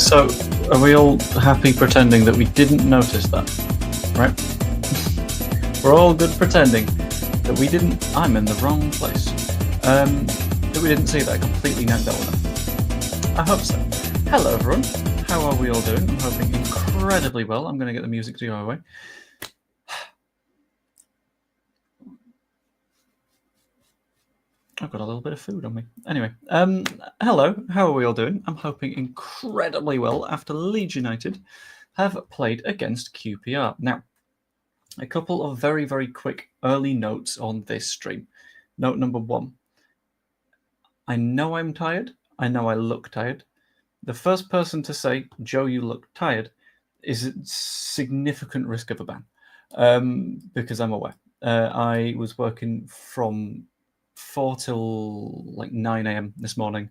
So, are we all happy pretending that we didn't notice that? Right? We're all good pretending that we didn't... I'm in the wrong place. That we didn't see that I completely nagged that one up. I hope so. Hello, everyone. How are we all doing? I'm hoping incredibly well. I'm going to get the music to go away. I've got a little bit of food on me. Anyway, hello. How are we all doing? I'm hoping incredibly well after Leeds United have played against QPR. Now, a couple of very, very quick early notes on this stream. Note number one. I know I'm tired. I know I look tired. The first person to say, Joe, you look tired, is at significant risk of a ban, because I'm aware. I was working from 4 till like 9 a.m. this morning.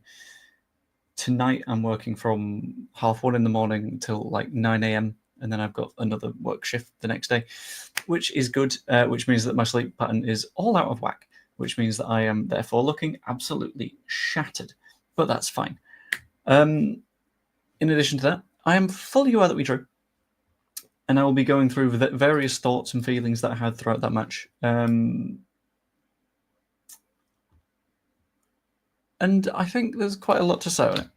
Tonight I'm working from 1:30 in the morning till like 9 a.m. and then I've got another work shift the next day, which is good, which means that my sleep pattern is all out of whack, which means that I am therefore looking absolutely shattered, but that's fine. In addition to that, I am fully aware that we drew, and I will be going through the various thoughts and feelings that I had throughout that match. And I think there's quite a lot to say on it.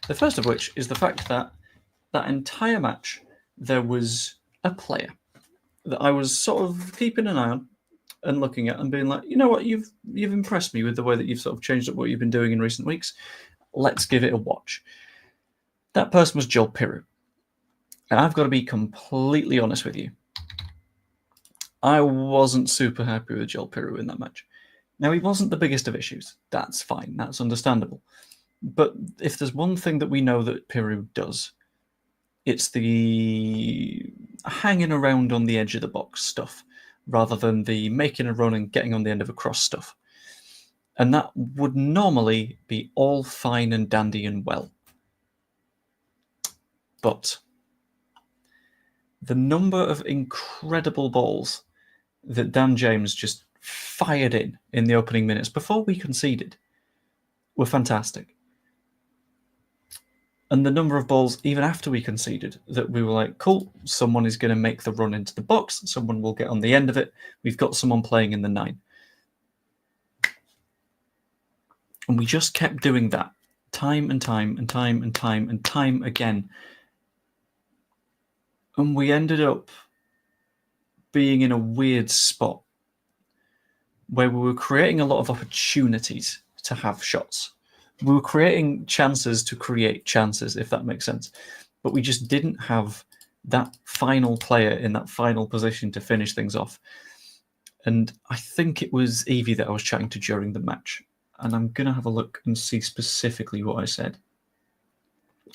The first of which is the fact that that entire match, there was a player that I was sort of keeping an eye on and looking at and being like, you know what, you've impressed me with the way that you've sort of changed up what you've been doing in recent weeks. Let's give it a watch. That person was Joel Piroe. And I've got to be completely honest with you. I wasn't super happy with Joel Piroe in that match. Now, he wasn't the biggest of issues. That's fine. That's understandable. But if there's one thing that we know that Piroe does, it's the hanging around on the edge of the box stuff, rather than the making a run and getting on the end of a cross stuff. And that would normally be all fine and dandy and well. But the number of incredible balls that Dan James just fired in the opening minutes before we conceded were fantastic. And the number of balls, even after we conceded, that we were like, cool, someone is going to make the run into the box, someone will get on the end of it, we've got someone playing in the 9. And we just kept doing that time and time and time and time and time again. And we ended up being in a weird spot where we were creating a lot of opportunities to have shots. We were creating chances to create chances, if that makes sense. But we just didn't have that final player in that final position to finish things off. And I think it was Evie that I was chatting to during the match. And I'm going to have a look and see specifically what I said.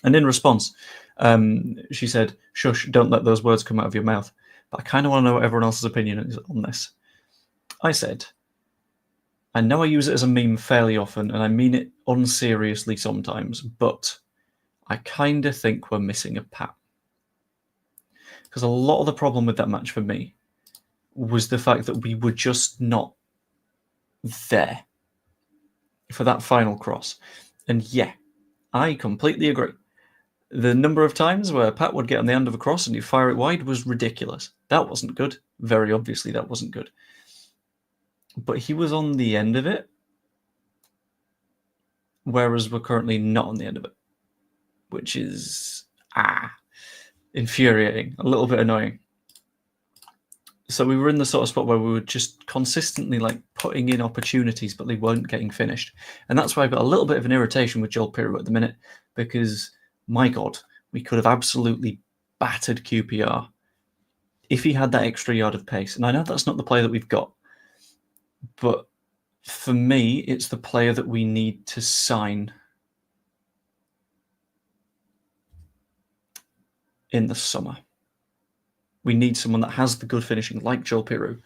And in response, she said, shush, don't let those words come out of your mouth. But I kind of want to know what everyone else's opinion is on this. I said, I know I use it as a meme fairly often, and I mean it unseriously sometimes, but I kind of think we're missing a Pat. Because a lot of the problem with that match for me was the fact that we were just not there for that final cross. And yeah, I completely agree. The number of times where Pat would get on the end of a cross and he'd fire it wide was ridiculous. That wasn't good. Very obviously, that wasn't good. But he was on the end of it, whereas we're currently not on the end of it, which is infuriating, a little bit annoying. So we were in the sort of spot where we were just consistently like putting in opportunities, but they weren't getting finished. And that's why I've got a little bit of an irritation with Joel Piroe at the minute, because my God, we could have absolutely battered QPR if he had that extra yard of pace. And I know that's not the player that we've got, but for me, it's the player that we need to sign in the summer. We need someone that has the good finishing, like Joel Piroe,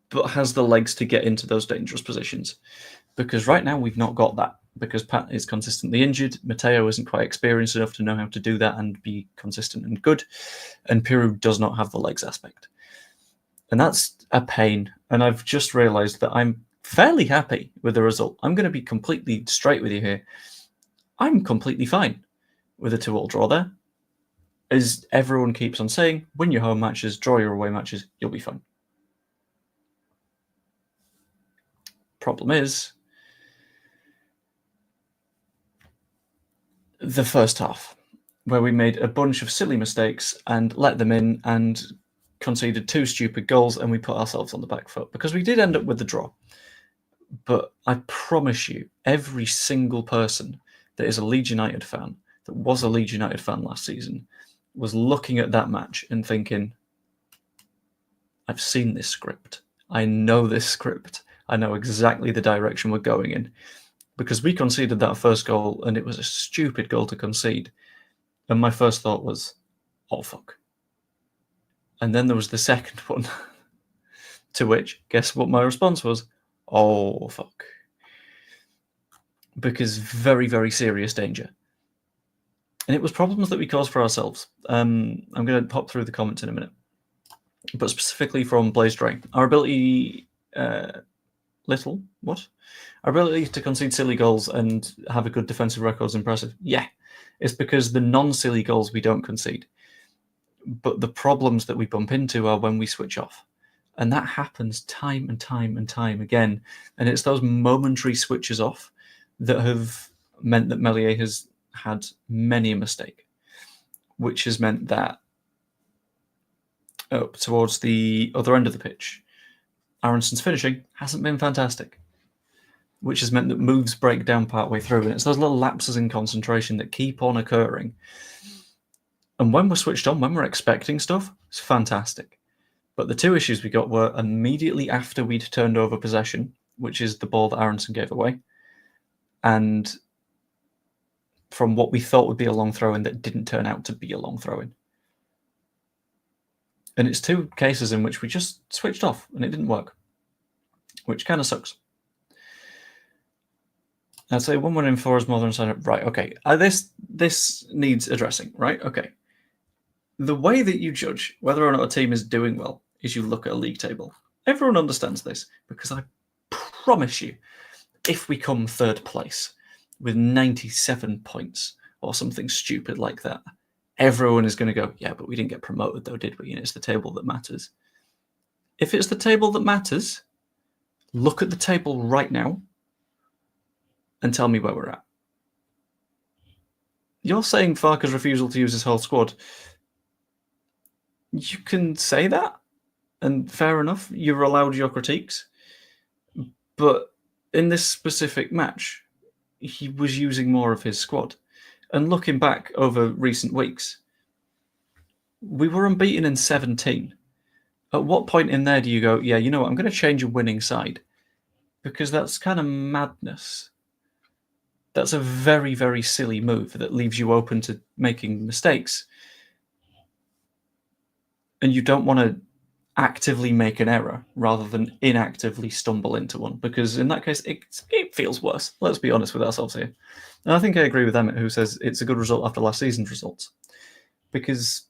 but has the legs to get into those dangerous positions. Because right now, we've not got that, because Pat is consistently injured. Mateo isn't quite experienced enough to know how to do that and be consistent and good. And Piroe does not have the legs aspect. And that's a pain. And I've just realized that I'm fairly happy with the result. I'm going to be completely straight with you here. I'm completely fine with a 2-2 draw there. As everyone keeps on saying, win your home matches, draw your away matches, you'll be fine. Problem is, the first half, where we made a bunch of silly mistakes and let them in and conceded 2 stupid goals, and we put ourselves on the back foot, because we did end up with the draw. But I promise you, every single person that is a Leeds United fan, that was a Leeds United fan last season, was looking at that match and thinking, I've seen this script. I know this script. I know exactly the direction we're going in. Because we conceded that first goal, and it was a stupid goal to concede. And my first thought was, oh, fuck. And then there was the second one, to which, guess what my response was? Oh, fuck. Because very, very serious danger. And it was problems that we caused for ourselves. I'm going to pop through the comments in a minute. But specifically from Blaze Drain. Our ability... Our ability to concede silly goals and have a good defensive record is impressive. Yeah, it's because the non-silly goals we don't concede. But the problems that we bump into are when we switch off. And that happens time and time and time again. And it's those momentary switches off that have meant that Meslier has had many a mistake, which has meant that up towards the other end of the pitch, Aronson's finishing hasn't been fantastic, which has meant that moves break down partway through. And it's those little lapses in concentration that keep on occurring. And when we're switched on, when we're expecting stuff, it's fantastic. But the 2 issues we got were immediately after we'd turned over possession, which is the ball that Aronson gave away, and from what we thought would be a long throw-in that didn't turn out to be a long throw-in. And it's 2 cases in which we just switched off and it didn't work, which kind of sucks. I'd say 1 in 4 is more than a sign up. Right, okay. This needs addressing, right? Okay. The way that you judge whether or not a team is doing well is you look at a league table. Everyone understands this, because I promise you, if we come 3rd place with 97 points or something stupid like that, everyone is going to go, yeah, but we didn't get promoted though, did we? And it's the table that matters. If it's the table that matters, look at the table right now and tell me where we're at. You're saying Farke's refusal to use his whole squad. You can say that, and fair enough, you're allowed your critiques. But in this specific match, he was using more of his squad. And looking back over recent weeks, we were unbeaten in 17. At what point in there do you go, yeah, you know what, I'm going to change a winning side? Because that's kind of madness. That's a very, very silly move that leaves you open to making mistakes. And you don't want to actively make an error rather than inactively stumble into one, because in that case, it feels worse. Let's be honest with ourselves here. And I think I agree with Emmett, who says it's a good result after last season's results. Because,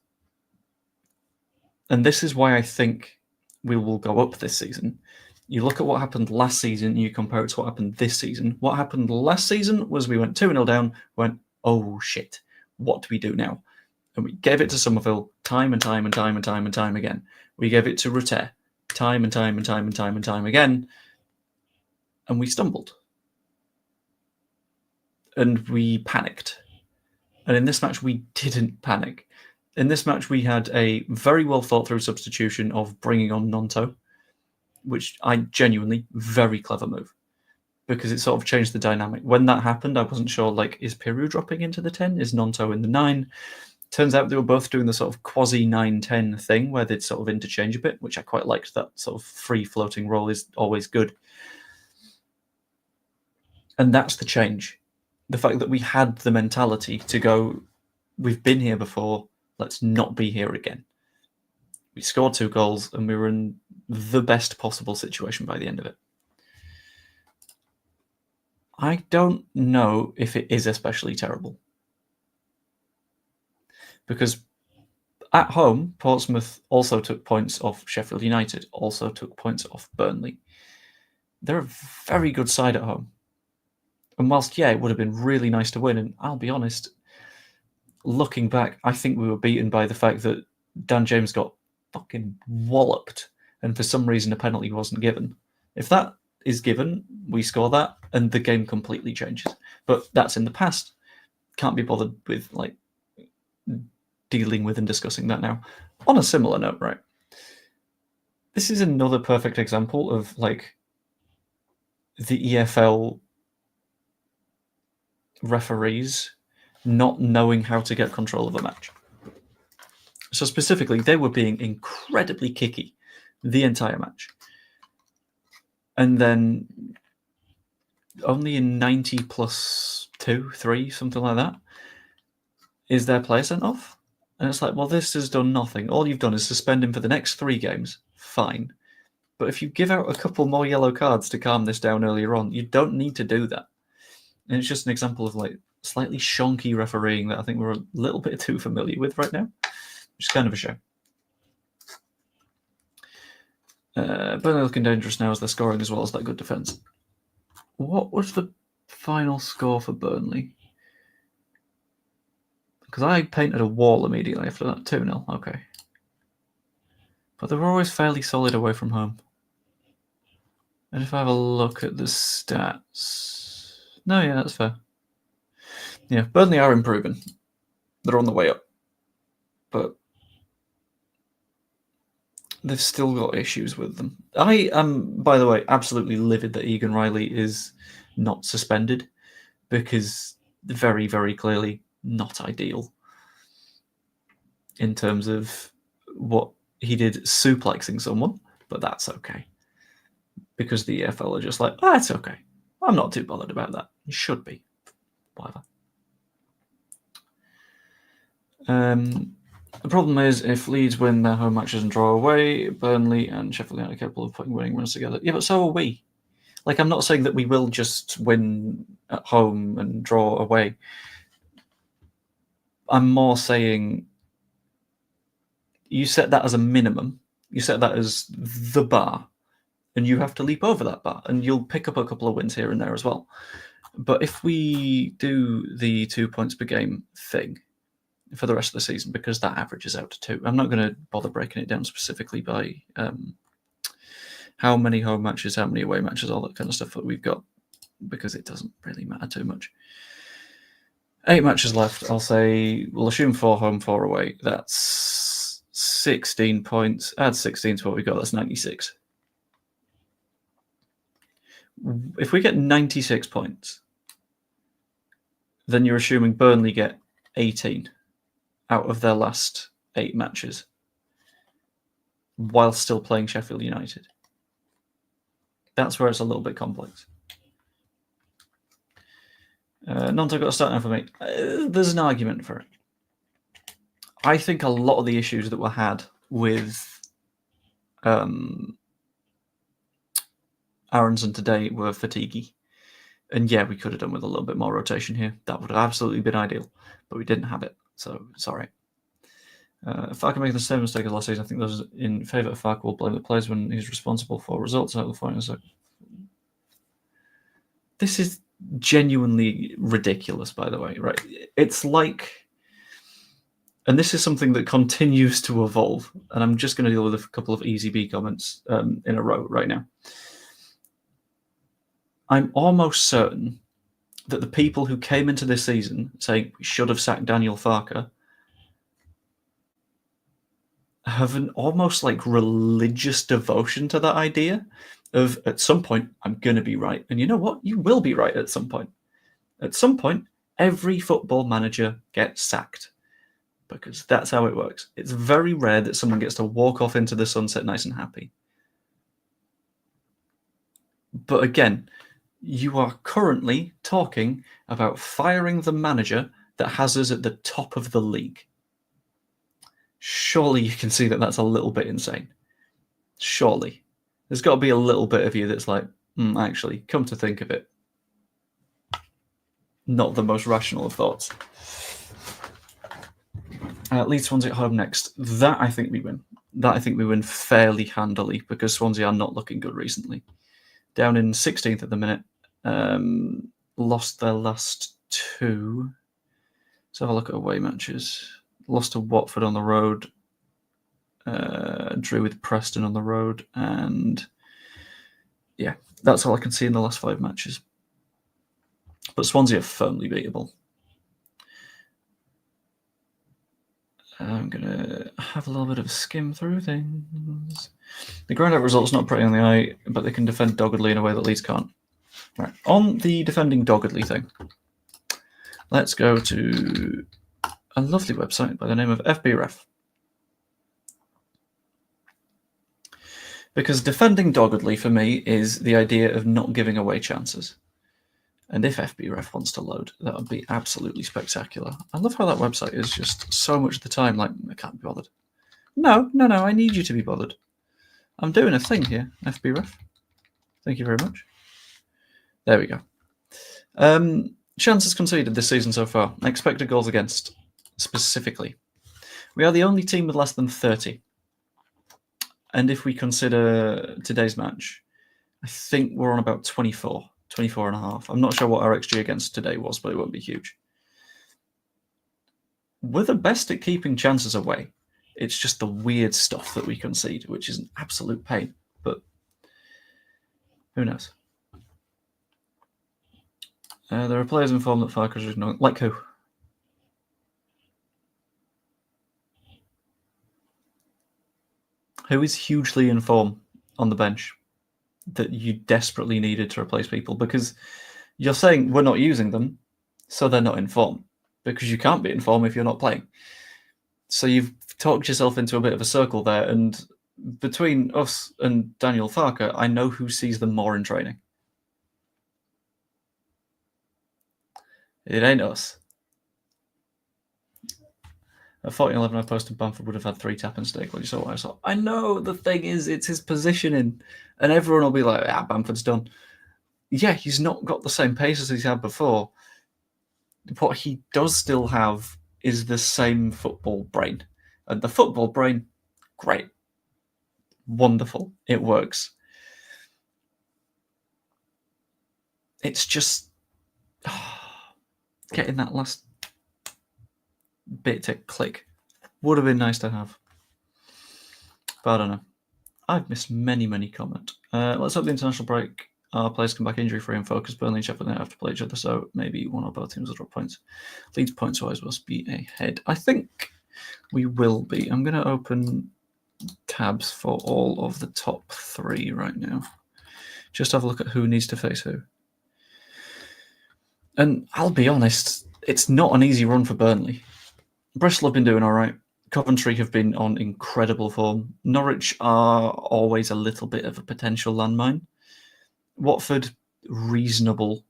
and this is why I think we will go up this season. You look at what happened last season, and you compare it to what happened this season. What happened last season was we went 2-0 down, went, oh shit, what do we do now? And we gave it to Somerville time and time and time and time and time again. We gave it to Rutter time and time and time and time and time again. And we stumbled. And we panicked. And in this match, we didn't panic. In this match, we had a very well thought through substitution of bringing on Nonto, which I genuinely, very clever move, because it sort of changed the dynamic. When that happened, I wasn't sure, like, is Piru dropping into the 10? Is Nonto in the 9? Turns out they were both doing the sort of quasi 9-10 thing where they'd sort of interchange a bit, which I quite liked. That sort of free floating role is always good. And that's the change. The fact that we had the mentality to go, we've been here before, let's not be here again. We scored 2 goals and we were in the best possible situation by the end of it. I don't know if it is especially terrible. Because at home, Portsmouth also took points off Sheffield United, also took points off Burnley. They're a very good side at home. And whilst, yeah, it would have been really nice to win, and I'll be honest, looking back, I think we were beaten by the fact that Dan James got fucking walloped, and for some reason a penalty wasn't given. If that is given, we score that, and the game completely changes. But that's in the past. Can't be bothered with like dealing with and discussing that now. On a similar note, right? This is another perfect example of like the EFL referees not knowing how to get control of a match. So specifically, they were being incredibly kicky the entire match. And then only in 90 plus 2, 3, something like that, is their player sent off. And it's like, well, this has done nothing. All you've done is suspend him for the next 3 games. Fine. But if you give out a couple more yellow cards to calm this down earlier on, you don't need to do that. And it's just an example of like slightly shonky refereeing that I think we're a little bit too familiar with right now, which is kind of a shame. Burnley looking dangerous now as they're scoring as well as that good defence. What was the final score for Burnley? Because I painted a wall immediately after that. 2-0, okay. But they were always fairly solid away from home. And if I have a look at the stats... No, yeah, that's fair. Yeah, Burnley are improving. They're on the way up. But they've still got issues with them. I am, by the way, absolutely livid that Egan Riley is not suspended, because very, very clearly not ideal in terms of what he did suplexing someone, but that's okay. Because the EFL are just like, oh, it's okay. I'm not too bothered about that. You should be. Whatever. The problem is, if Leeds win their home matches and draw away, Burnley and Sheffield United are capable of putting winning runs together. Yeah, but so are we. Like, I'm not saying that we will just win at home and draw away. I'm more saying you set that as a minimum. You set that as the bar, and you have to leap over that bar, and you'll pick up a couple of wins here and there as well. But if we do the 2 points per game thing for the rest of the season, because that averages out to 2, I'm not going to bother breaking it down specifically by how many home matches, how many away matches, all that kind of stuff that we've got, because it doesn't really matter too much. 8 matches left. I'll say we'll assume 4 home, 4 away. That's 16 points. Add 16 to what we got. That's 96. If we get 96 points, then you're assuming Burnley get 18 out of their last 8 matches, while still playing Sheffield United. That's where it's a little bit complex. Nonto got a start now for me. There's an argument for it. I think a lot of the issues that were had with Aronson today were fatiguey. And yeah, we could have done with a little bit more rotation here. That would have absolutely been ideal, but we didn't have it, so sorry. Farke making the same mistake as last season. I think those in favour of Farke will blame the players when he's responsible for results out of the final. So this is genuinely ridiculous, by the way, right? It's like, and this is something that continues to evolve, and I'm just going to deal with a couple of easy B comments in a row right now. I'm almost certain that the people who came into this season saying we should have sacked Daniel Farke have an almost like religious devotion to that idea of, at some point, I'm going to be right. And you know what? You will be right at some point. At some point, every football manager gets sacked, because that's how it works. It's very rare that someone gets to walk off into the sunset nice and happy. But again, you are currently talking about firing the manager that has us at the top of the league. Surely you can see that that's a little bit insane. Surely. There's got to be a little bit of you that's like, actually, come to think of it, not the most rational of thoughts. Leeds Swansea at home next. That I think we win. That I think we win fairly handily, because Swansea are not looking good recently. Down in 16th at the minute. Lost their last 2. Let's have a look at away matches. Lost to Watford on the road. Drew with Preston on the road. And yeah, that's all I can see in the last 5 matches. But Swansea are firmly beatable. I'm going to have a little bit of a skim through things. The ground-out result's not pretty on the eye, but they can defend doggedly in a way that Leeds can't. Right. On the defending doggedly thing, let's go to a lovely website by the name of FBref. Because defending doggedly for me is the idea of not giving away chances. And if FBref wants to load, that would be absolutely spectacular. I love how that website is just so much of the time like, I can't be bothered. No, I need you to be bothered. I'm doing a thing here, FBref. Thank you very much. There we go. Chances conceded this season so far. Expected goals against, specifically. We are the only team with less than 30. And if we consider today's match, I think we're on about 24 and a half. I'm not sure what our XG against today was, but it won't be huge. We're the best at keeping chances away. It's just the weird stuff that we concede, which is an absolute pain. But who knows? There are players in form that Farke is ignoring. Like who? Who is hugely in form on the bench that you desperately needed to replace people? Because you're saying we're not using them, so they're not in form. Because you can't be in form if you're not playing. So you've talked yourself into a bit of a circle there, and between us and Daniel Farke, I know who sees them more in training. It ain't us. At 14-11, I posted Bamford would have had 3 tap and stick. When you saw what I saw, I know the thing is, it's his positioning, and everyone will be like, Bamford's done. Yeah, he's not got the same pace as he's had before. What he does still have is the same football brain. And the football brain, great. Wonderful. It works. It's just getting that last bit to click would have been nice to have. But I don't know. I've missed many comment. Let's hope the international break, our players come back injury-free and focus. Burnley and Sheffield United have to play each other, so maybe one or both teams will drop points. Leeds points-wise must be ahead. I think we will be. I'm going to open tabs for all of the top 3 right now. Just have a look at who needs to face who. And I'll be honest, it's not an easy run for Burnley. Bristol have been doing all right. Coventry have been on incredible form. Norwich are always a little bit of a potential landmine. Watford, reasonable.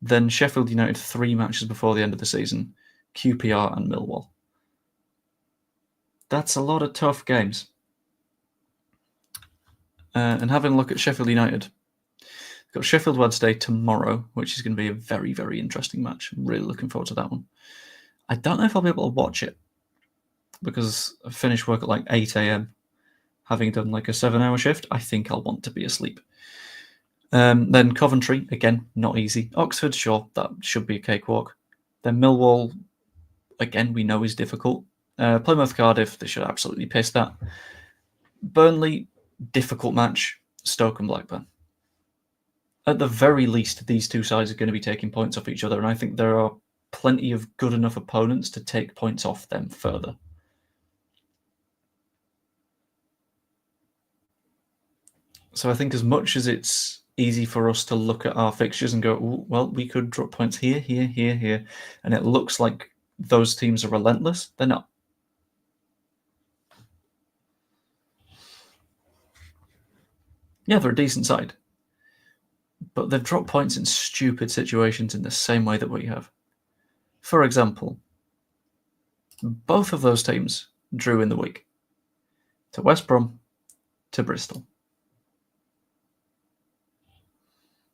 Then Sheffield United 3 matches before the end of the season. QPR and Millwall. That's a lot of tough games. And having a look at Sheffield United, we've got Sheffield Wednesday tomorrow, which is going to be a very, very interesting match. I'm really looking forward to that one. I don't know if I'll be able to watch it because I finish work at like 8 a.m. Having done like a 7-hour shift, I think I'll want to be asleep. Then Coventry, again, not easy. Oxford, sure, that should be a cakewalk. Then Millwall, again, we know is difficult. Plymouth, Cardiff, they should absolutely piss that. Burnley, difficult match. Stoke and Blackburn. At the very least, these 2 sides are going to be taking points off each other, and I think there are plenty of good enough opponents to take points off them further. So I think as much as it's easy for us to look at our fixtures and go, well, we could drop points here, and it looks like those teams are relentless, they're not. Yeah, they're a decent side. But they've dropped points in stupid situations in the same way that we have. For example, both of those teams drew in the week. To West Brom, to Bristol.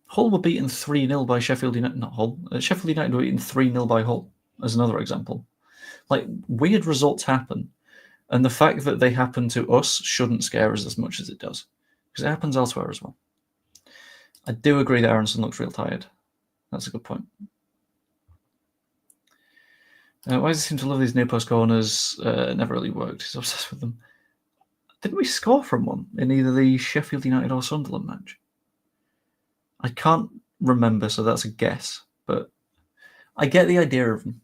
Hull were beaten 3-0 by Sheffield United. Not Hull. Sheffield United were beaten 3-0 by Hull, as another example. Like, weird results happen. And the fact that they happen to us shouldn't scare us as much as it does. Because it happens elsewhere as well. I do agree that Aronson looks real tired. That's a good point. Why does he seem to love these near post corners? Never really worked. He's obsessed with them. Didn't we score from one in either the Sheffield United or Sunderland match? I can't remember, so that's a guess. But I get the idea of them.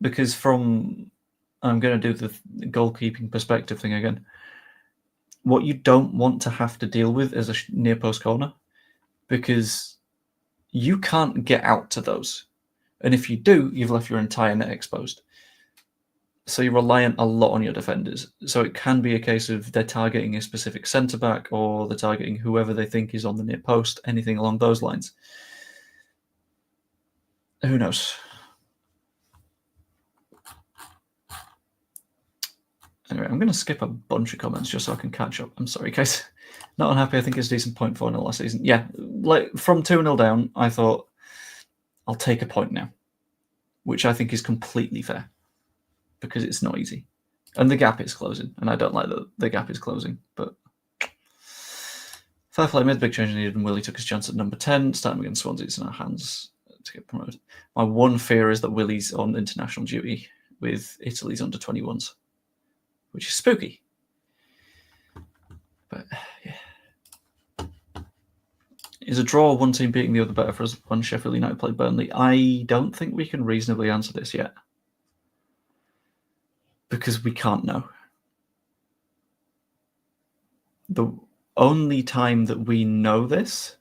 Because I'm going to do the goalkeeping perspective thing again. What you don't want to have to deal with is a near post corner, because you can't get out to those. And if you do, you've left your entire net exposed. So you're reliant a lot on your defenders. So it can be a case of they're targeting a specific centre-back, or they're targeting whoever they think is on the near post, anything along those lines. Who knows? Anyway, I'm going to skip a bunch of comments just so I can catch up. I'm sorry, guys. Not unhappy. I think it's a decent point 4-0 last season. Yeah, like from 2-0 down, I thought I'll take a point now, which I think is completely fair, because it's not easy. And the gap is closing, and I don't like that the gap is closing. But fair play, made the big change needed, and Willie took his chance at number 10. Starting against Swansea, it's in our hands to get promoted. My one fear is that Willie's on international duty with Italy's under-21s, which is spooky. But yeah. Is a draw one team beating the other better for us when Sheffield United play Burnley? I don't think we can reasonably answer this yet, because we can't know. The only time that we know this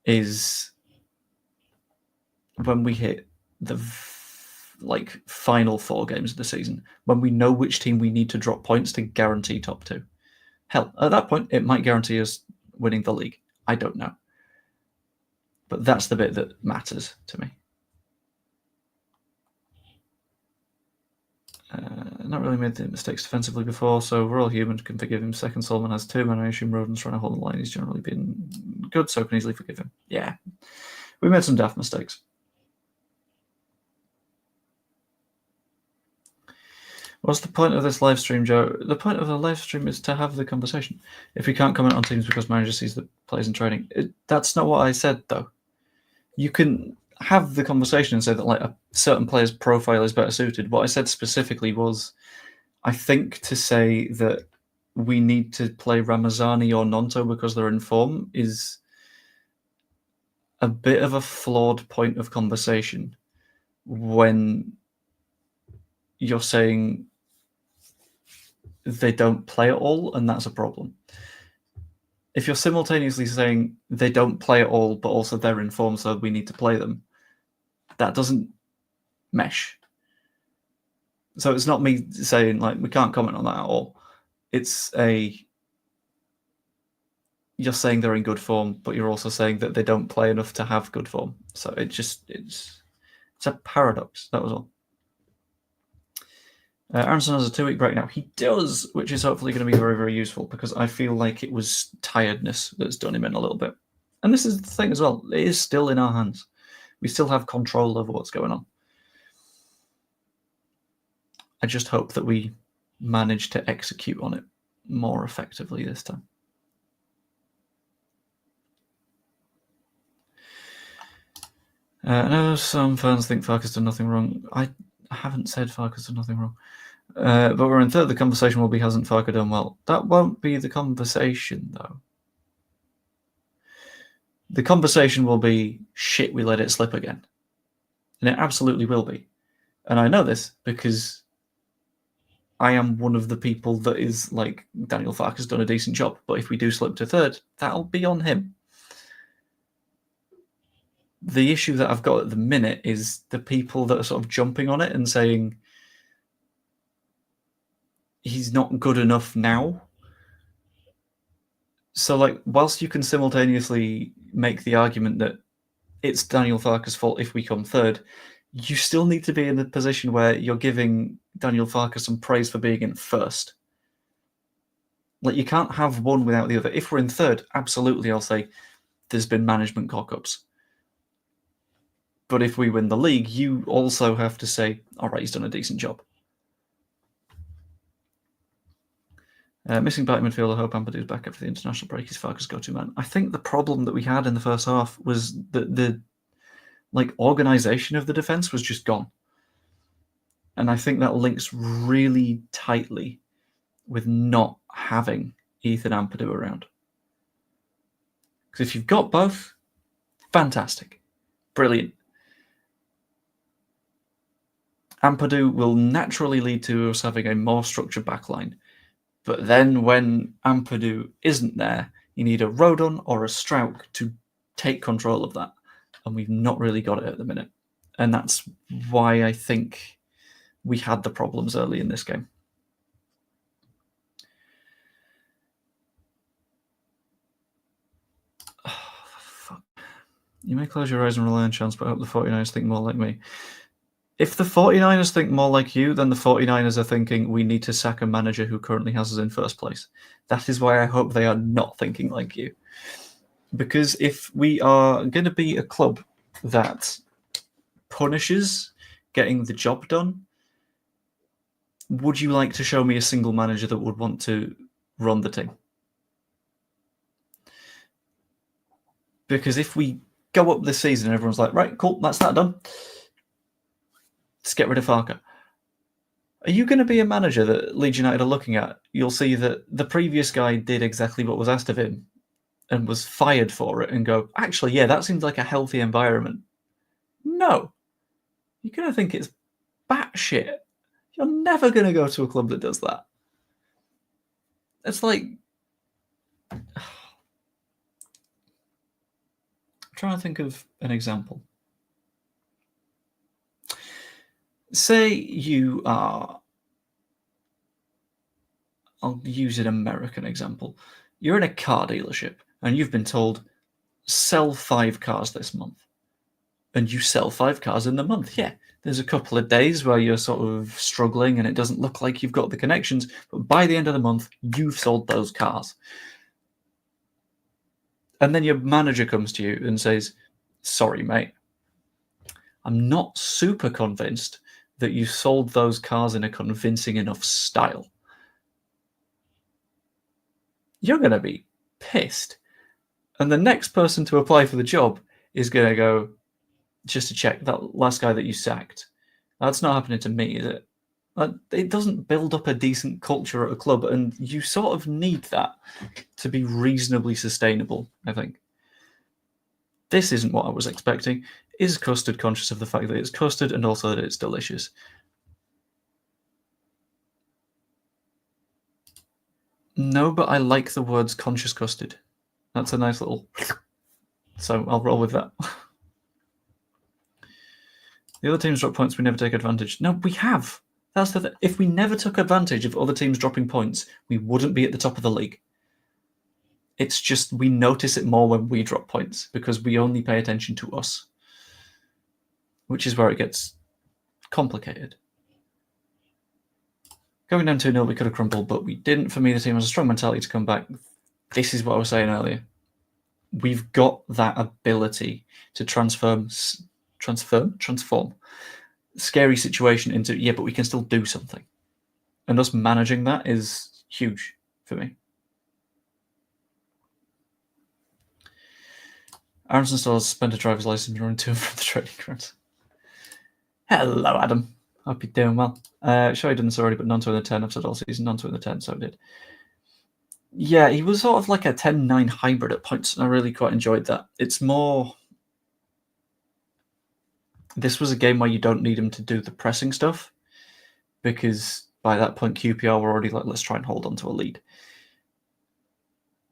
is when we hit the final 4 games of the season, when we know which team we need to drop points to guarantee top 2. Hell, at that point, it might guarantee us winning the league. I don't know. But that's the bit that matters to me. Not really made the mistakes defensively before, so we're all human, can forgive him. Second, Solomon has 2 man. I assume Rodden's trying to hold the line. He's generally been good, so can easily forgive him. Yeah, we made some daft mistakes. What's the point of this live stream, Joe? The point of the live stream is to have the conversation. If we can't comment on teams because manager sees the players in training, that's not what I said, though. You can have the conversation and say that like a certain player's profile is better suited. What I said specifically was, I think to say that we need to play Ramazani or Nonto because they're in form is a bit of a flawed point of conversation when you're saying they don't play at all, and that's a problem. If you're simultaneously saying they don't play at all, but also they're in form, so we need to play them, that doesn't mesh. So it's not me saying like we can't comment on that at all. It's you're saying they're in good form, but you're also saying that they don't play enough to have good form. So it's a paradox. That was all. Aronson has a 2-week break now. He does, which is hopefully going to be very, very useful, because I feel like it was tiredness that's done him in a little bit. And this is the thing as well. It is still in our hands. We still have control over what's going on. I just hope that we manage to execute on it more effectively this time. I know some fans think Farke's done nothing wrong. I haven't said Farke's done nothing wrong. But we're in third. The conversation will be, hasn't Farke done well? That won't be the conversation, though. The conversation will be, shit, we let it slip again. And it absolutely will be. And I know this because I am one of the people that is like, Daniel Farke has done a decent job, but if we do slip to third, that'll be on him. The issue that I've got at the minute is the people that are sort of jumping on it and saying he's not good enough now. So, like, whilst you can simultaneously make the argument that it's Daniel Farke's fault if we come third, you still need to be in the position where you're giving Daniel Farke some praise for being in first. Like, you can't have one without the other. If we're in third, absolutely, I'll say there's been management cock-ups. But if we win the league, you also have to say, all right, he's done a decent job. Missing back midfielder, hope Ampadu's back after the international break. Is Farke's go-to man. I think the problem that we had in the first half was that Like, organisation of the defence was just gone. And I think that links really tightly with not having Ethan Ampadu around. Because if you've got both, fantastic. Brilliant. Ampadu will naturally lead to us having a more structured backline. But then when Ampadu isn't there, you need a Rodon or a Strauch to take control of that. And we've not really got it at the minute. And that's why I think we had the problems early in this game. Oh, fuck. You may close your eyes and rely on chance, but I hope the 49ers think more like me. If the 49ers think more like you, then the 49ers are thinking we need to sack a manager who currently has us in first place. That is why I hope they are not thinking like you. Because if we are going to be a club that punishes getting the job done, would you like to show me a single manager that would want to run the team? Because if we go up this season and everyone's like, right, cool, that's that done, let's get rid of Farke. Are you going to be a manager that Leeds United are looking at? You'll see that the previous guy did exactly what was asked of him and was fired for it and go, actually, yeah, that seems like a healthy environment. No. You're going to think it's batshit. You're never going to go to a club that does that. It's like... I'm trying to think of an example. Say you are... I'll use an American example. You're in a car dealership and you've been told, sell 5 cars this month. And you sell 5 cars in the month. Yeah, there's a couple of days where you're sort of struggling and it doesn't look like you've got the connections, but by the end of the month, you've sold those cars. And then your manager comes to you and says, sorry, mate, I'm not super convinced that you sold those cars in a convincing enough style. You're going to be pissed. And the next person to apply for the job is going to go, just to check, that last guy that you sacked, that's not happening to me, is it? It doesn't build up a decent culture at a club, and you sort of need that to be reasonably sustainable, I think. This isn't what I was expecting. Is custard conscious of the fact that it's custard and also that it's delicious? No, but I like the words conscious custard. That's a nice little... So I'll roll with that. The other teams drop points, we never take advantage. No, we have. That's the if we never took advantage of other teams dropping points, we wouldn't be at the top of the league. It's just we notice it more when we drop points because we only pay attention to us, which is where it gets complicated. Going down 2-0, we could have crumbled, but we didn't. For me, the team has a strong mentality to come back. This is what I was saying earlier. We've got that ability to transform scary situation into, yeah, but we can still do something. And us managing that is huge for me. Aronson still has suspended driver's license running to and from the training grounds. Hello, Adam. Hope you're doing well. Sure, I've done this already, but none to in the 10. I've said all season, none to in the 10, so I did. Yeah, he was sort of like a 10-9 hybrid at points, and I really quite enjoyed that. It's more... This was a game where you don't need him to do the pressing stuff, because by that point, QPR were already like, let's try and hold on to a lead.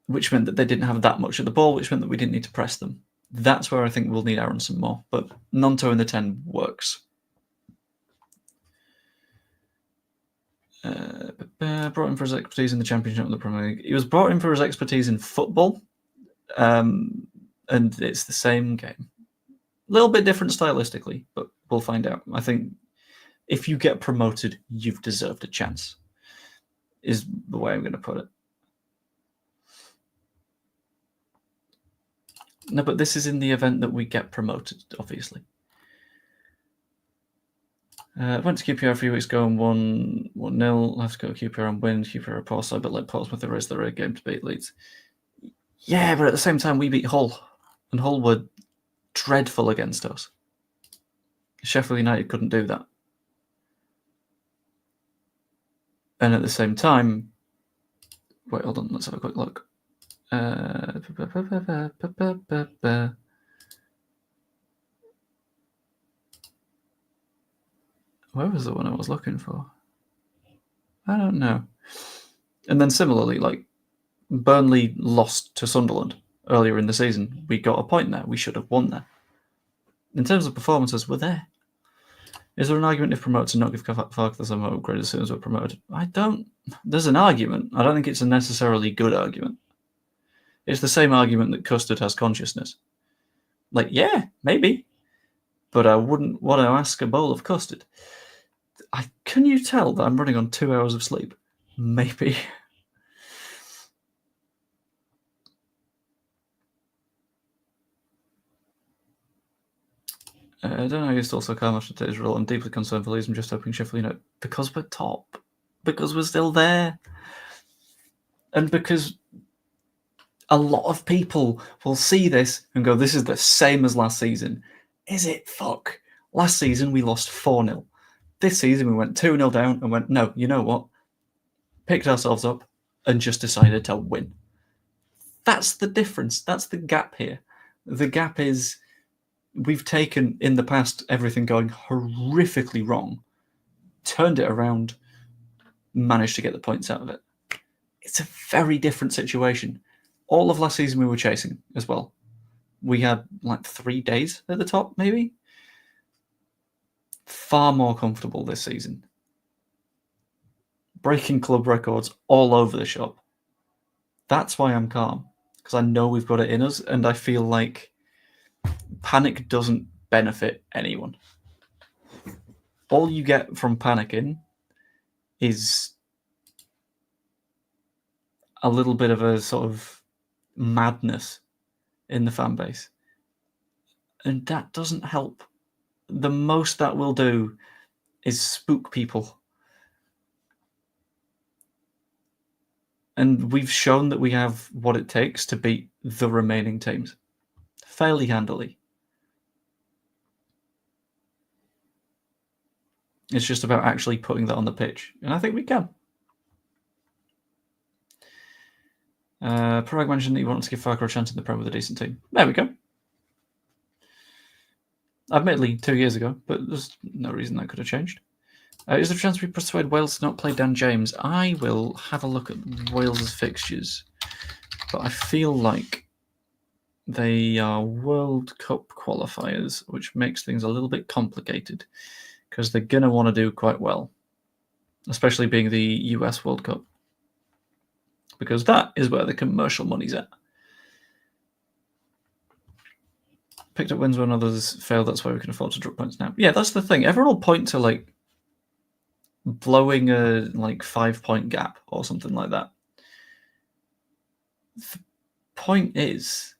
Which meant that they didn't have that much of the ball, which meant that we didn't need to press them. That's where I think we'll need Aronson more, but Nonto in the 10 works. Brought in for his expertise in the Championship of the Premier League. He was brought in for his expertise in football, and it's the same game. A little bit different stylistically, but we'll find out. I think if you get promoted, you've deserved a chance, is the way I'm going to put it. No, but this is in the event that we get promoted, obviously. Went to QPR a few weeks ago and won 1-0. Have to go to QPR and win. QPR are poor side, but like Portsmouth, there is their game to beat Leeds. Yeah, but at the same time, we beat Hull, and Hull were dreadful against us. Sheffield United couldn't do that. And at the same time, wait, hold on, let's have a quick look. Where was the one I was looking for? I don't know. And then similarly, like Burnley lost to Sunderland earlier in the season. We got a point there. We should have won there. In terms of performances, we're there. Is there an argument if promoted to not give Farke the same upgrade as soon as we're promoted? I don't. There's an argument. I don't think it's a necessarily good argument. It's the same argument that Custard has consciousness. Like, yeah, maybe. But I wouldn't want to ask a bowl of custard. Can you tell that I'm running on 2 hours of sleep? Maybe. I don't know. You're still so calm after today's role. I'm deeply concerned for Leeds. I'm just hoping Sheffield United, because we're top, because we're still there, and because a lot of people will see this and go, "This is the same as last season." Is it? Fuck. Last season we lost 4-0. This season we went 2-0 down and went, no, you know what? Picked ourselves up and just decided to win. That's the difference. That's the gap here. The gap is we've taken, in the past, everything going horrifically wrong, turned it around, managed to get the points out of it. It's a very different situation. All of last season we were chasing as well. We had like 3 days at the top, maybe. Far more comfortable this season. Breaking club records all over the shop. That's why I'm calm, because I know we've got it in us, and I feel like panic doesn't benefit anyone. All you get from panicking is a little bit of a sort of madness in the fan base, and that doesn't help. The most that will do is spook people. And we've shown that we have what it takes to beat the remaining teams fairly handily. It's just about actually putting that on the pitch, and I think we can. Parag mentioned that you wanted to give Farke a chance in the Prem with a decent team. There we go. Admittedly, 2 years ago, but there's no reason that could have changed. Is there a chance we persuade Wales to not play Dan James? I will have a look at Wales' fixtures, but I feel like they are World Cup qualifiers, which makes things a little bit complicated because they're going to want to do quite well, especially being the US World Cup, because that is where the commercial money's at. Picked up wins when others failed, that's why we can afford to drop points now. Yeah, that's the thing. Everyone will point to like blowing a 5-point gap or something like that. The point is,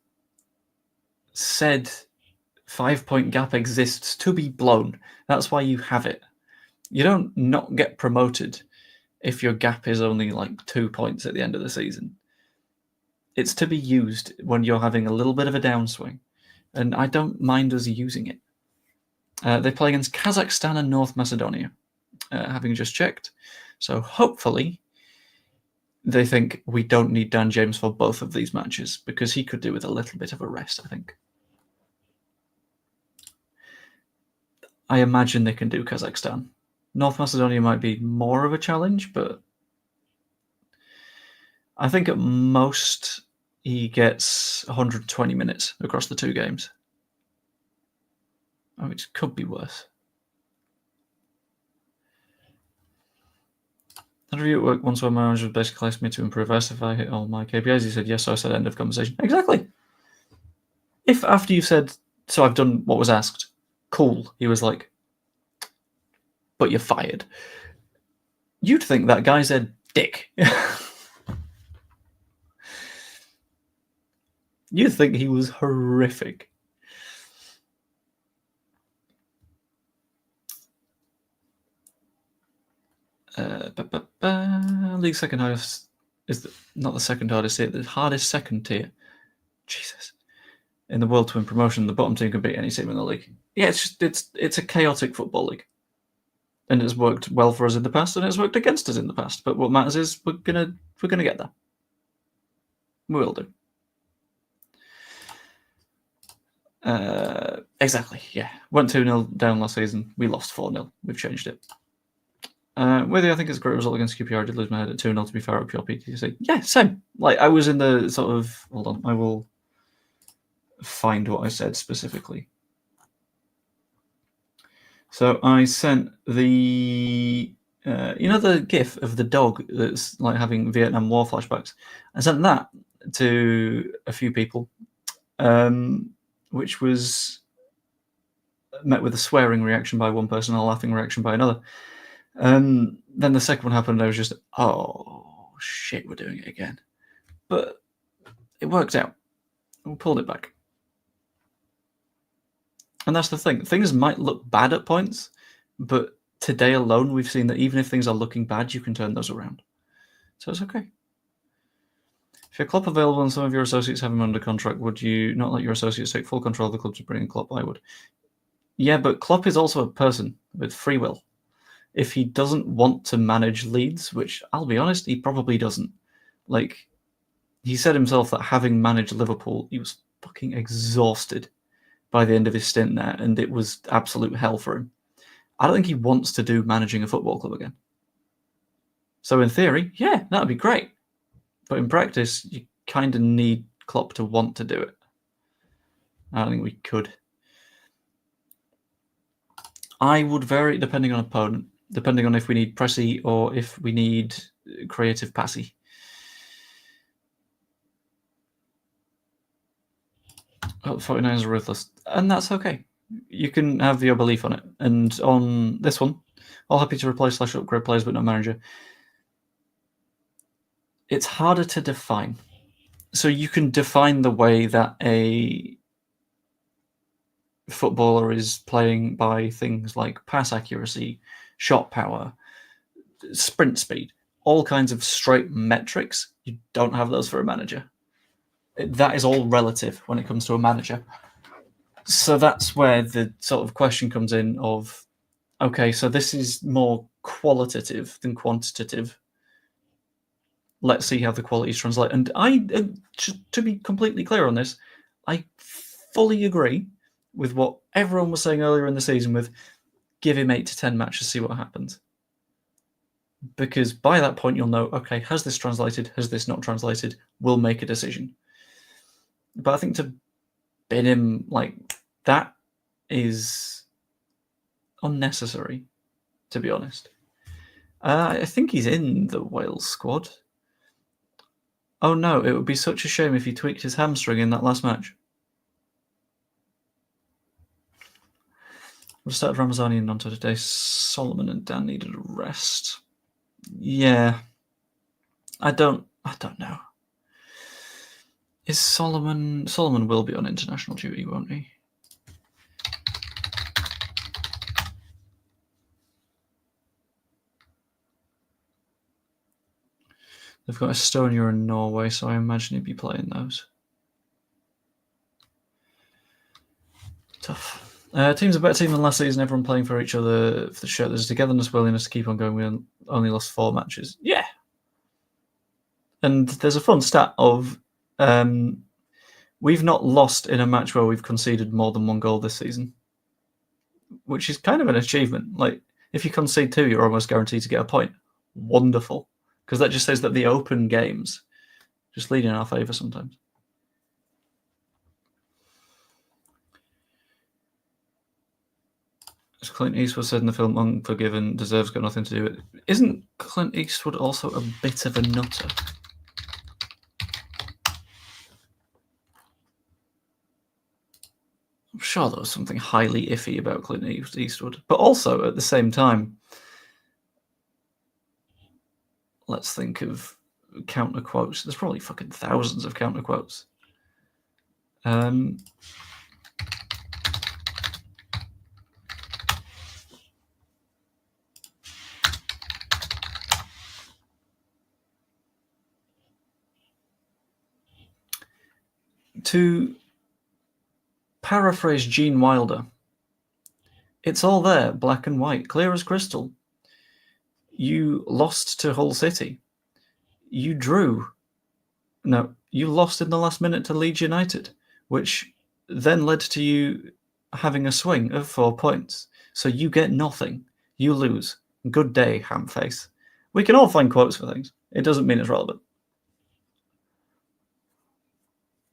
said 5-point gap exists to be blown. That's why you have it. You don't not get promoted if your gap is only 2 points at the end of the season. It's to be used when you're having a little bit of a downswing, and I don't mind us using it. They play against Kazakhstan and North Macedonia, having just checked. So hopefully they think we don't need Dan James for both of these matches, because he could do with a little bit of a rest, I think. I imagine they can do Kazakhstan. North Macedonia might be more of a challenge, but I think at most he gets 120 minutes across the 2 games. Which could be worse. That review at work once where my manager basically asked me to improve us if I hit all my KPIs. He said yes, so I said end of conversation. Exactly. If after you said, so I've done what was asked, cool, he was like, but you're fired, you'd think that guy's a dick. You'd think he was horrific. League second hardest is not the second hardest tier, the hardest second tier. Jesus. in the world to win promotion, the bottom team can beat any team in the league. Yeah, it's a chaotic football league, and it's worked well for us in the past, and it's worked against us in the past. But what matters is we're gonna get there. We will do. Exactly. Yeah, went 2-0 down last season. We lost 4-0. We've changed it. Whether I think it's a great result against QPR, I did lose my head at 2-0 to be fair at pure PTC. Yeah, same. Like I was in the sort of hold on, I will find what I said specifically. So I sent the the GIF of the dog that's like having Vietnam War flashbacks. I sent that to a few people, which was met with a swearing reaction by one person and a laughing reaction by another. Then the second one happened, and I was just, oh shit, we're doing it again. But it worked out. We pulled it back. And that's the thing. Things might look bad at points, but today alone, we've seen that even if things are looking bad, you can turn those around. So it's okay. If your Klopp available and some of your associates have him under contract, would you not let your associates take full control of the club to bring in Klopp? I would. Yeah, but Klopp is also a person with free will. If he doesn't want to manage Leeds, which I'll be honest, he probably doesn't. Like, he said himself that having managed Liverpool, he was fucking exhausted by the end of his stint there, and it was absolute hell for him. I don't think he wants to do managing a football club again. So in theory, yeah, that would be great. But in practice, you kind of need Klopp to want to do it. I don't think we could. I would vary depending on opponent, depending on if we need pressy or if we need creative passy. Oh, 49ers are ruthless, and that's okay. You can have your belief on it. And on this one, all happy to replace / upgrade players but not manager. It's harder to define. So you can define the way that a footballer is playing by things like pass accuracy, shot power, sprint speed, all kinds of straight metrics. You don't have those for a manager. That is all relative when it comes to a manager. So that's where the sort of question comes in of, okay, so this is more qualitative than quantitative. Let's see how the qualities translate. And to be completely clear on this, I fully agree with what everyone was saying earlier in the season with give him 8 to 10 matches, see what happens. Because by that point, you'll know, okay, has this translated? Has this not translated? We'll make a decision. But I think to bin him like that is unnecessary, to be honest. I think he's in the Wales squad. Oh no, it would be such a shame if he tweaked his hamstring in that last match. We started Ramazani and Nonto today. Solomon and Dan needed a rest. Yeah. I don't know. Is Solomon will be on international duty, won't he? They've got Estonia and Norway, so I imagine he'd be playing those. Tough. Team's a better team than last season. Everyone playing for each other for the shirt. There's togetherness, willingness to keep on going. We only lost 4 matches. Yeah. And there's a fun stat of we've not lost in a match where we've conceded more than 1 goal this season, which is kind of an achievement. Like, if you concede 2, you're almost guaranteed to get a point. Wonderful. Because that just says that the open games just lead in our favour sometimes. As Clint Eastwood said in the film Unforgiven, deserves got nothing to do with it. Isn't Clint Eastwood also a bit of a nutter? I'm sure there was something highly iffy about Clint Eastwood. But also, at the same time, let's think of counter quotes. There's probably fucking thousands of counter quotes. To paraphrase Gene Wilder. It's all there, black and white, clear as crystal. You lost to Hull City. You lost in the last minute to Leeds United, which then led to you having a swing of 4 points. So you get nothing. You lose. Good day, hamface. We can all find quotes for things. It doesn't mean it's relevant.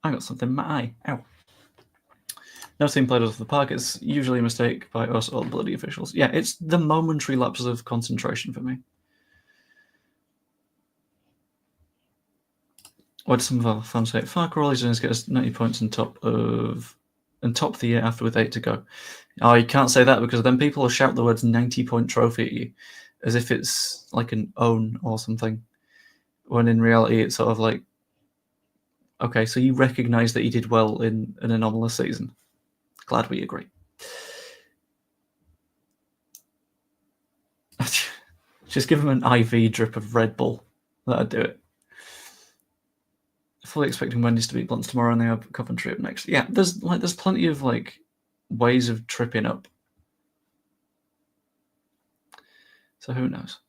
I got something in my eye. Ow. No team played off the park. It's usually a mistake by us or the bloody officials. Yeah, it's the momentary lapses of concentration for me. What did some of our fans say? Farke all he's doing is get us 90 points and top of the year after with 8 to go. Oh, you can't say that because then people will shout the words 90-point trophy at you as if it's like an own or something. When in reality, it's sort of like, okay, so you recognise that you did well in an anomalous season. Glad we agree. Just give him an IV drip of Red Bull. That'd do it. Fully expecting Wendy's to beat Blunts tomorrow, and they have Coventry up next. Yeah, there's plenty of ways of tripping up. So who knows?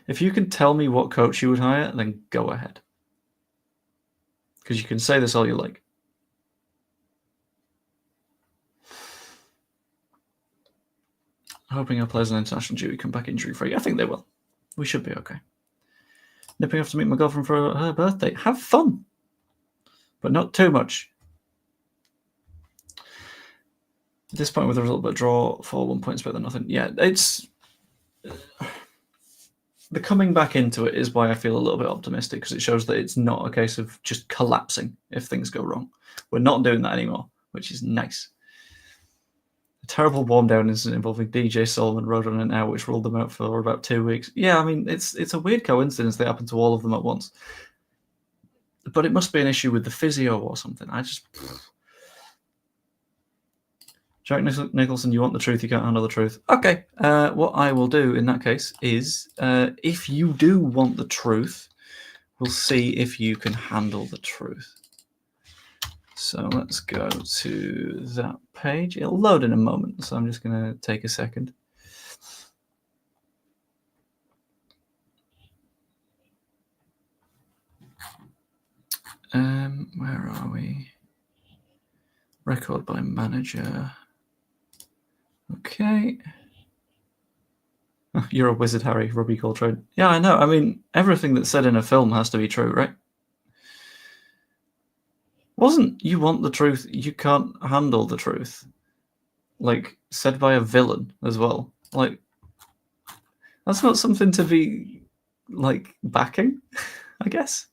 If you can tell me what coach you would hire, then go ahead. Because you can say this all you like. Hoping our players on international duty come back injury-free. I think they will. We should be okay. Nipping off to meet my girlfriend for her birthday. Have fun, but not too much. At this point, with a result but draw for 1 point is better than nothing. Yeah, it's the coming back into it is why I feel a little bit optimistic, because it shows that it's not a case of just collapsing if things go wrong. We're not doing that anymore, which is nice. A terrible warm-down incident involving DJ Solomon rode on an hour, which ruled them out for about 2 weeks. Yeah, I mean, it's a weird coincidence that happened to all of them at once. But it must be an issue with the physio or something. Jack Nicholson, you want the truth, you can't handle the truth. Okay, what I will do in that case is, if you do want the truth, we'll see if you can handle the truth. So let's go to that page. It'll load in a moment, so I'm just going to take a second. Where are we? Record by manager. Okay. Oh, you're a wizard, Harry. Robbie Coltrane. Yeah, I know. I mean, everything that's said in a film has to be true, right? Wasn't you want the truth, you can't handle the truth? Said by a villain as well. That's not something to be, backing, I guess.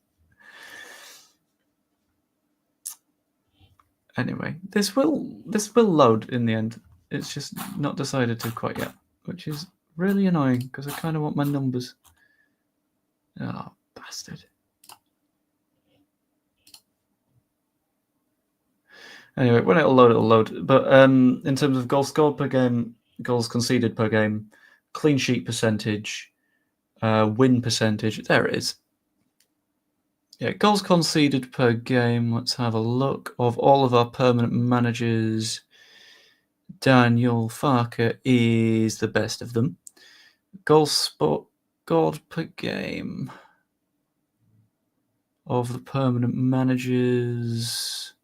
Anyway, this will load in the end. It's just not decided to quite yet, which is really annoying because I kind of want my numbers. Oh, bastard. Anyway, when it'll load. But in terms of goals scored per game, goals conceded per game, clean sheet percentage, win percentage, there it is. Yeah, goals conceded per game. Let's have a look. Of all of our permanent managers, Daniel Farke is the best of them. Goals scored per game of the permanent managers,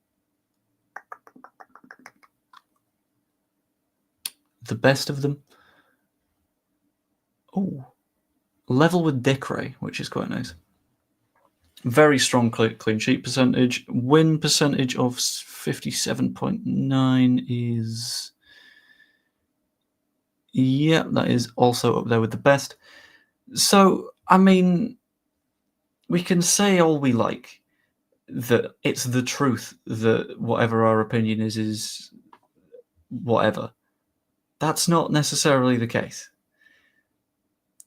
the best of them. Oh, level with Dick Ray, which is quite nice. Very strong clean sheet percentage. Win percentage of 57.9 is... yeah, that is also up there with the best. So, I mean, we can say all we like, that it's the truth, that whatever our opinion is whatever. That's not necessarily the case.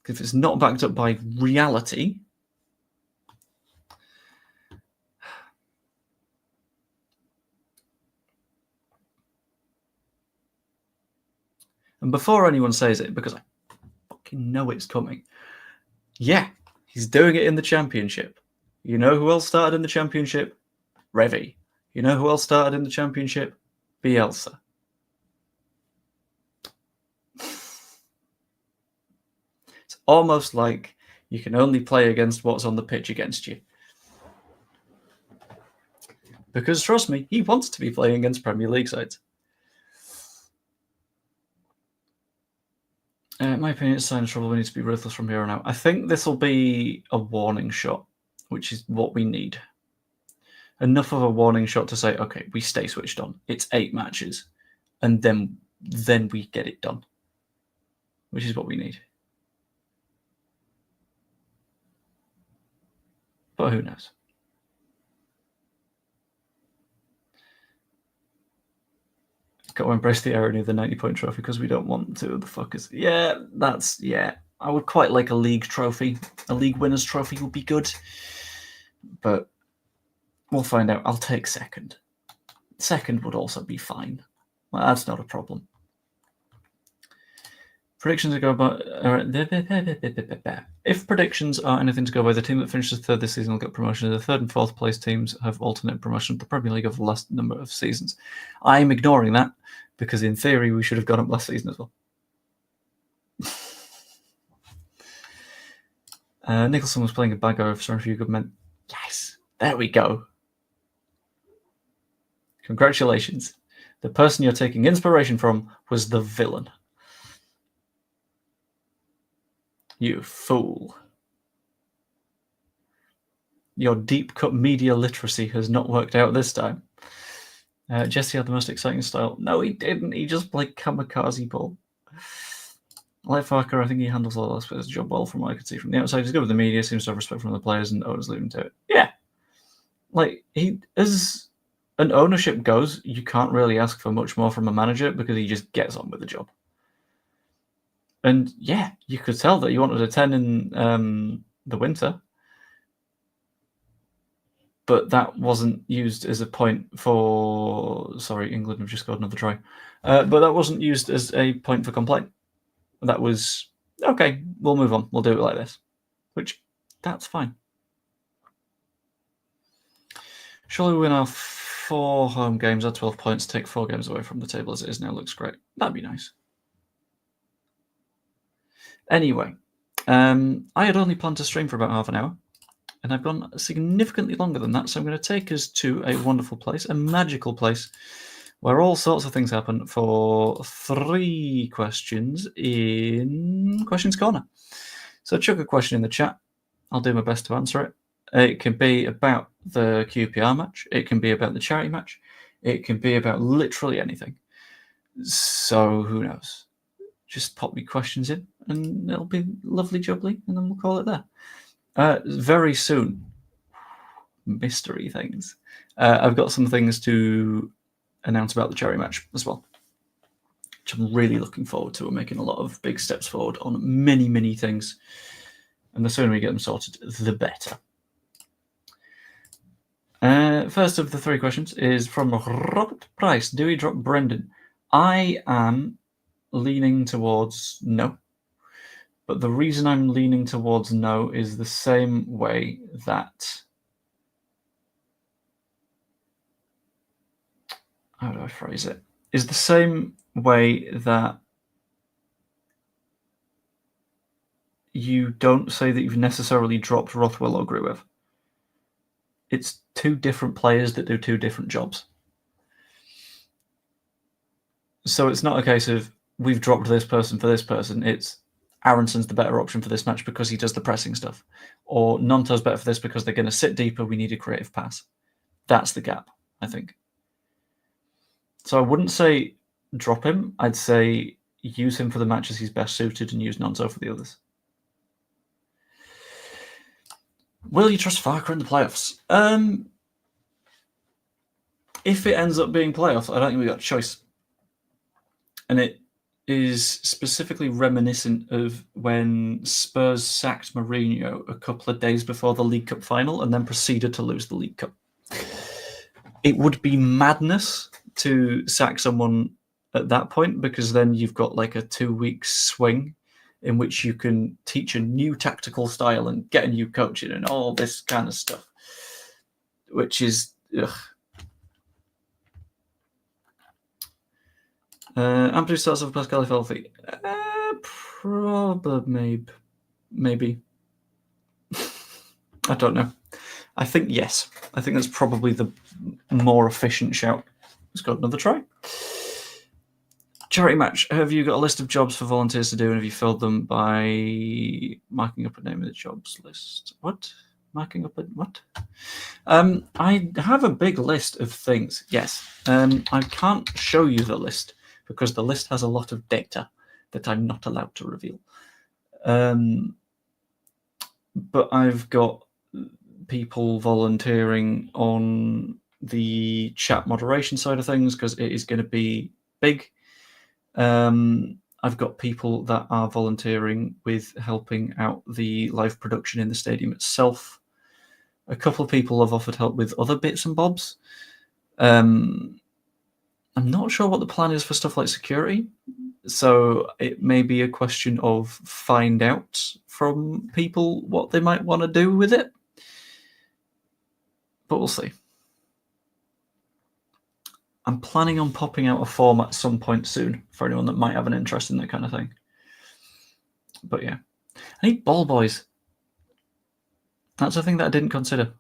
If it's not backed up by reality, and before anyone says it, because I fucking know it's coming, yeah, he's doing it in the Championship. You know who else started in the Championship? Revy. You know who else started in the Championship? Bielsa. It's almost like you can only play against what's on the pitch against you. Because trust me, he wants to be playing against Premier League sides. In my opinion, it's a sign of trouble. We need to be ruthless from here on out. I think this will be a warning shot, which is what we need. Enough of a warning shot to say, okay, we stay switched on. It's 8 matches, and then we get it done, which is what we need. But who knows? Got to embrace the irony of the 90-point trophy because we don't want to. The fuckers. Yeah. I would quite like a league trophy. A league winners trophy would be good. But we'll find out. I'll take second. Second would also be fine. Well, that's not a problem. Predictions to go by. If predictions are anything to go by, the team that finishes third this season will get promotion. The third and fourth place teams have alternate promotion to the Premier League over the last number of seasons. I'm ignoring that because, in theory, we should have gone up last season as well. Nicholson was playing a bagger of some few good men. Yes, there we go. Congratulations. The person you're taking inspiration from was the villain. You fool. Your deep cut media literacy has not worked out this time. Jesse had the most exciting style. No, he didn't. He just played kamikaze ball. Like Farke, I think he handles all aspects of the job well from what I could see from the outside. He's good with the media, seems to have respect from the players, and owners leave him to it. Yeah. Like, as an ownership goes, you can't really ask for much more from a manager because he just gets on with the job. And yeah, you could tell that you wanted a 10 in the winter. But that wasn't used as a point for... Sorry, England have just scored another try. But that wasn't used as a point for complaint. That was, okay, we'll move on. We'll do it like this. Which, that's fine. Surely we win our 4 home games, our 12 points, take 4 games away from the table as it is now. Looks great. That'd be nice. Anyway, I had only planned to stream for about half an hour, and I've gone significantly longer than that, so I'm going to take us to a wonderful place, a magical place, where all sorts of things happen for 3 questions in Questions Corner. So chuck a question in the chat. I'll do my best to answer it. It can be about the QPR match. It can be about the charity match. It can be about literally anything. So who knows? Just pop me questions in, and it'll be lovely jubbly, and then we'll call it there. Very soon, mystery things. I've got some things to announce about the charity match as well, which I'm really looking forward to. We're making a lot of big steps forward on many, many things, and the sooner we get them sorted, the better. First of the 3 questions is from Robert Price. Do we drop Brendan? I am leaning towards no. But the reason I'm leaning towards no is the same way that... How do I phrase it? Is the same way that you don't say that you've necessarily dropped Rothwell or Gruev. It's 2 different players that do 2 different jobs. So it's not a case of we've dropped this person for this person. It's Aronson's the better option for this match because he does the pressing stuff. Or Nonto's better for this because they're going to sit deeper. We need a creative pass. That's the gap, I think. So I wouldn't say drop him. I'd say use him for the matches he's best suited and use Nonto for the others. Will you trust Farke in the playoffs? If it ends up being playoffs, I don't think we've got a choice. And it is specifically reminiscent of when Spurs sacked Mourinho a couple of days before the League Cup final and then proceeded to lose the League Cup. It would be madness to sack someone at that point because then you've got like a 2-week swing in which you can teach a new tactical style and get a new coach in and all this kind of stuff, which is... Ugh. Amplitude starts off Pascal healthy. Probably, maybe. I don't know. I think yes. I think that's probably the more efficient shout. Let's go another try. Charity match. Have you got a list of jobs for volunteers to do, and have you filled them by marking up a name of the jobs list? What? Marking up a what? I have a big list of things. Yes. I can't show you the list because the list has a lot of data that I'm not allowed to reveal. But I've got people volunteering on the chat moderation side of things because it is going to be big. I've got people that are volunteering with helping out the live production in the stadium itself. A couple of people have offered help with other bits and bobs. I'm not sure what the plan is for stuff like security, so it may be a question of find out from people what they might want to do with it. But we'll see. I'm planning on popping out a form at some point soon for anyone that might have an interest in that kind of thing. But yeah. I need ball boys. That's a thing that I didn't consider.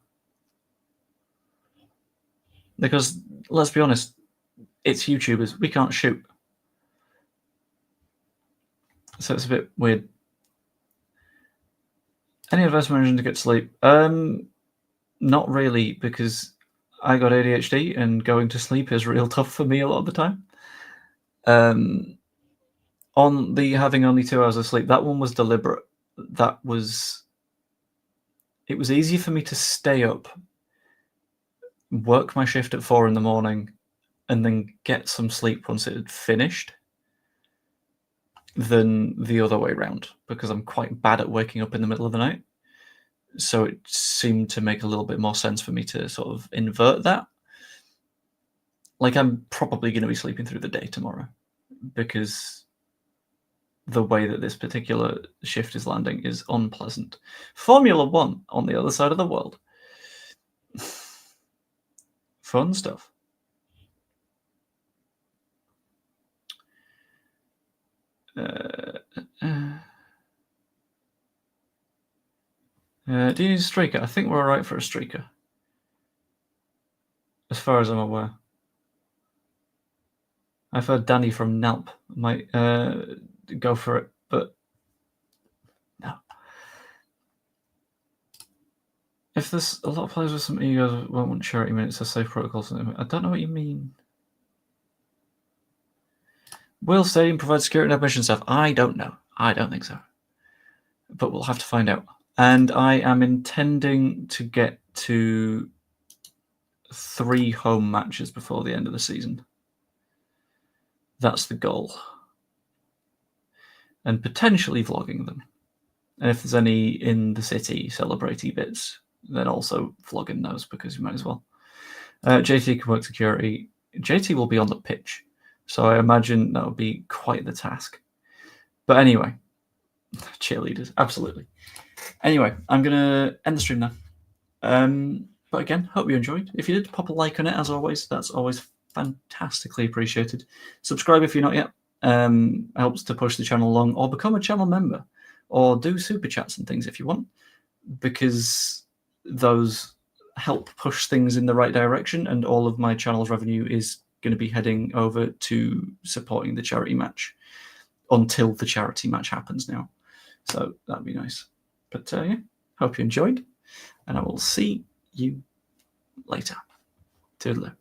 Because, let's be honest, it's YouTubers. We can't shoot. So it's a bit weird. Any advice on managing to get sleep? Not really, because I got ADHD and going to sleep is real tough for me a lot of the time. On the having only 2 hours of sleep, that one was deliberate. It was easier for me to stay up, work my shift at 4 a.m, and then get some sleep once it had finished than the other way around, because I'm quite bad at waking up in the middle of the night. So it seemed to make a little bit more sense for me to sort of invert that. Like, I'm probably going to be sleeping through the day tomorrow because the way that this particular shift is landing is unpleasant. Formula One on the other side of the world. Fun stuff. Do you need a streaker? I think we're all right for a streaker, as far as I'm aware. I've heard Danny from NALP might go for it, but no. If there's a lot of players with some egos won't want charity minutes or safe protocols, I don't know what you mean. Will Stadium provide security and admission stuff? I don't know. I don't think so. But we'll have to find out. And I am intending to get to 3 home matches before the end of the season. That's the goal. And potentially vlogging them. And if there's any in the city celebrity bits, then also vlogging those, because you might as well. JT can work security. JT will be on the pitch, so I imagine that would be quite the task. But anyway, cheerleaders, absolutely. Anyway, I'm going to end the stream now. But again, hope you enjoyed. If you did, pop a like on it, as always. That's always fantastically appreciated. Subscribe if you're not yet. Helps to push the channel along, or become a channel member, or do super chats and things if you want, because those help push things in the right direction, and all of my channel's revenue is going to be heading over to supporting the charity match until the charity match happens now. So that'd be nice. But yeah, hope you enjoyed, and I will see you later. Toodaloo.